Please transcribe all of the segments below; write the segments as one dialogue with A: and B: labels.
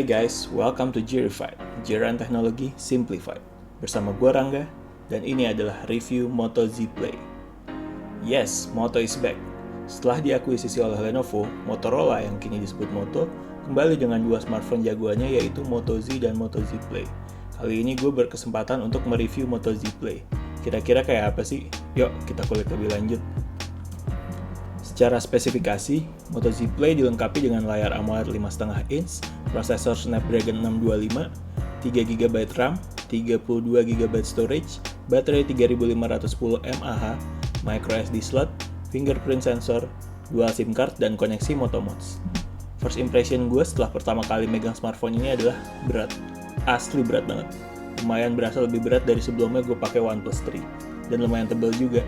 A: guys, welcome to Gerified, Geran Teknologi Simplified. Bersama gue Rangga, dan ini adalah review Moto Z Play. Yes, Moto is back. Setelah diakuisisi oleh Lenovo, Motorola yang kini disebut Moto, kembali dengan dua smartphone jagoannya yaitu Moto Z dan Moto Z Play. Kali ini gue berkesempatan untuk mereview Moto Z Play. Kira-kira kayak apa sih? Yuk, kita kulik lebih lanjut. Secara spesifikasi, Moto Z Play dilengkapi dengan layar AMOLED 5,5 inch, prosesor Snapdragon 625, 3GB RAM, 32GB storage, baterai 3510 mAh, microSD slot, fingerprint sensor, dual SIM card, dan koneksi MotoMods. First impression gue setelah pertama kali megang smartphone ini adalah berat. Asli berat banget. Lumayan berasa lebih berat dari sebelumnya gue pakai OnePlus 3, dan lumayan tebal juga.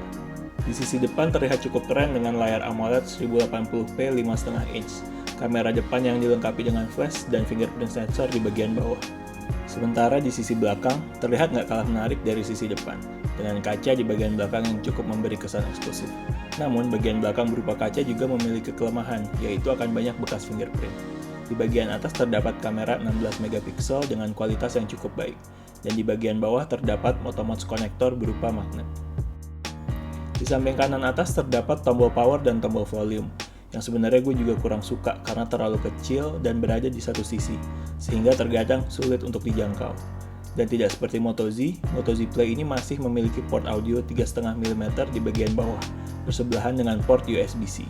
A: Di sisi depan terlihat cukup keren dengan layar AMOLED 1080p 5,5 inch, kamera depan yang dilengkapi dengan flash dan fingerprint sensor di bagian bawah. Sementara di sisi belakang terlihat nggak kalah menarik dari sisi depan, dengan kaca di bagian belakang yang cukup memberi kesan eksklusif. Namun bagian belakang berupa kaca juga memiliki kelemahan, yaitu akan banyak bekas fingerprint. Di bagian atas terdapat kamera 16MP dengan kualitas yang cukup baik, dan di bagian bawah terdapat MotoMods konektor berupa magnet. Di samping kanan atas terdapat tombol power dan tombol volume, yang sebenarnya gue juga kurang suka karena terlalu kecil dan berada di satu sisi, sehingga terkadang sulit untuk dijangkau. Dan tidak seperti Moto Z Play ini masih memiliki port audio 3,5 mm di bagian bawah, bersebelahan dengan port USB-C.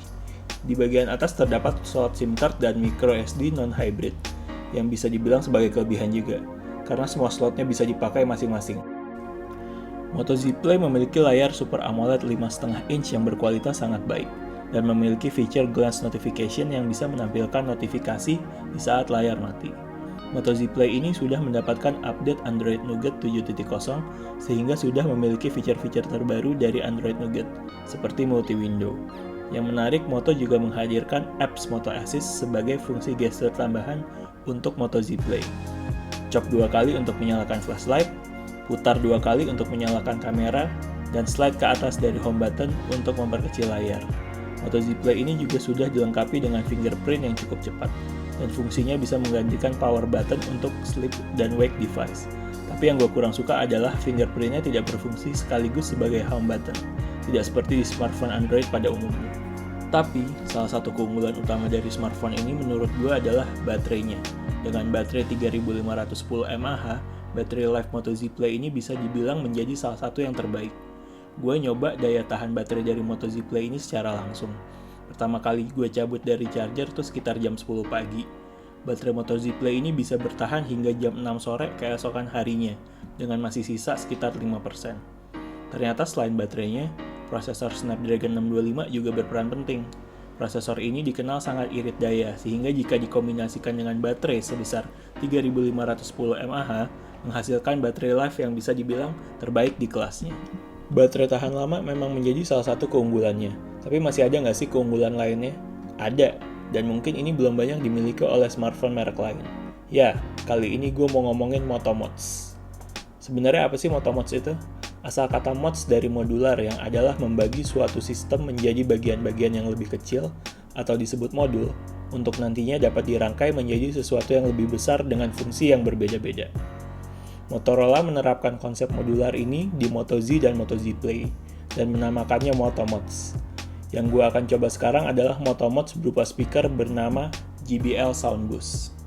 A: Di bagian atas terdapat slot SIM card dan microSD non-hybrid, yang bisa dibilang sebagai kelebihan juga, karena semua slotnya bisa dipakai masing-masing. Moto Z Play memiliki layar Super AMOLED 5,5 inch yang berkualitas sangat baik, dan memiliki fitur glance notification yang bisa menampilkan notifikasi di saat layar mati. Moto Z Play ini sudah mendapatkan update Android Nougat 7.0, sehingga sudah memiliki fitur-fitur terbaru dari Android Nougat, seperti multi-window. Yang menarik, Moto juga menghadirkan apps Moto Assist sebagai fungsi gestur tambahan untuk Moto Z Play. Cop 2 kali untuk menyalakan flashlight, putar 2 kali untuk menyalakan kamera, dan slide ke atas dari home button untuk memperkecil layar. Moto Z Play ini juga sudah dilengkapi dengan fingerprint yang cukup cepat, dan fungsinya bisa menggantikan power button untuk sleep dan wake device. Tapi yang gue kurang suka adalah fingerprintnya tidak berfungsi sekaligus sebagai home button, tidak seperti di smartphone Android pada umumnya. Tapi, salah satu keunggulan utama dari smartphone ini menurut gue adalah baterainya. Dengan baterai 3510 mAh, baterai life Moto Z Play ini bisa dibilang menjadi salah satu yang terbaik. Gue nyoba daya tahan baterai dari Moto Z Play ini secara langsung. Pertama kali gue cabut dari charger itu sekitar jam 10 pagi. Baterai Moto Z Play ini bisa bertahan hingga jam 6 sore keesokan harinya, dengan masih sisa sekitar 5%. Ternyata selain baterainya, prosesor Snapdragon 625 juga berperan penting. Prosesor ini dikenal sangat irit daya, sehingga jika dikombinasikan dengan baterai sebesar 3510 mAh, menghasilkan baterai life yang bisa dibilang terbaik di kelasnya. Baterai tahan lama memang menjadi salah satu keunggulannya, tapi masih ada nggak sih keunggulan lainnya? Ada, dan mungkin ini belum banyak dimiliki oleh smartphone merek lain. Ya, kali ini gue mau ngomongin MotoMods. Sebenarnya apa sih MotoMods itu? Asal kata mods dari modular yang adalah membagi suatu sistem menjadi bagian-bagian yang lebih kecil atau disebut modul untuk nantinya dapat dirangkai menjadi sesuatu yang lebih besar dengan fungsi yang berbeda-beda. Motorola menerapkan konsep modular ini di Moto Z dan Moto Z Play dan menamakannya MotoMods. Yang gue akan coba sekarang adalah MotoMods berupa speaker bernama JBL Soundboost.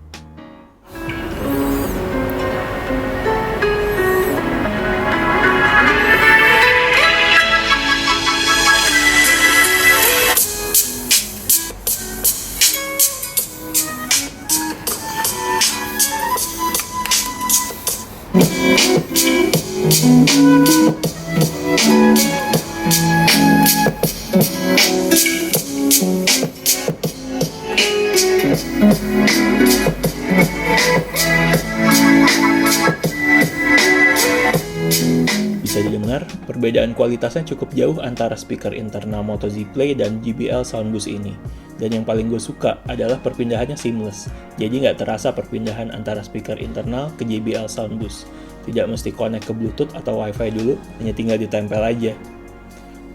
A: Bisa didengar, perbedaan kualitasnya cukup jauh antara speaker internal Moto Z Play dan JBL Soundboost ini. Dan yang paling gue suka adalah perpindahannya seamless, jadi nggak terasa perpindahan antara speaker internal ke JBL Soundboost. Tidak mesti connect ke Bluetooth atau Wi-Fi dulu, hanya tinggal ditempel aja.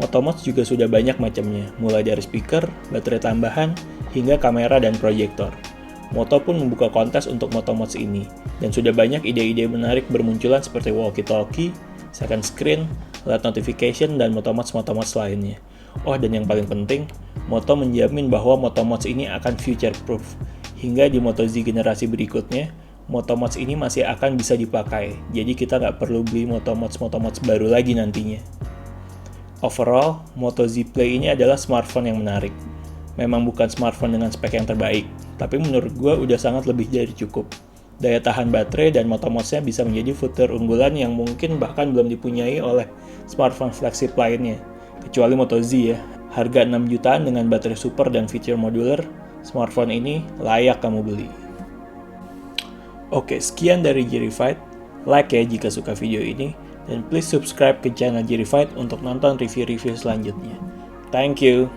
A: MotoMods juga sudah banyak macamnya, mulai dari speaker, baterai tambahan, hingga kamera dan proyektor. Moto pun membuka kontes untuk Moto Mods ini, dan sudah banyak ide-ide menarik bermunculan seperti walkie-talkie, second screen, alert notification, dan Moto Mods lainnya. Oh, dan yang paling penting, Moto menjamin bahwa Moto Mods ini akan future-proof, hingga di Moto Z generasi berikutnya, Moto Mods ini masih akan bisa dipakai, jadi kita nggak perlu beli Moto Mods baru lagi nantinya. Overall, Moto Z Play ini adalah smartphone yang menarik. Memang bukan smartphone dengan spek yang terbaik, tapi menurut gue udah sangat lebih dari cukup. Daya tahan baterai dan Moto Mods-nya bisa menjadi fitur unggulan yang mungkin bahkan belum dipunyai oleh smartphone flagship lainnya, kecuali Moto Z ya. Harga 6 jutaan dengan baterai super dan fitur modular, smartphone ini layak kamu beli. Oke, sekian dari Jirified. Like ya jika suka video ini, dan please subscribe ke channel Jirified untuk nonton review-review selanjutnya. Thank you.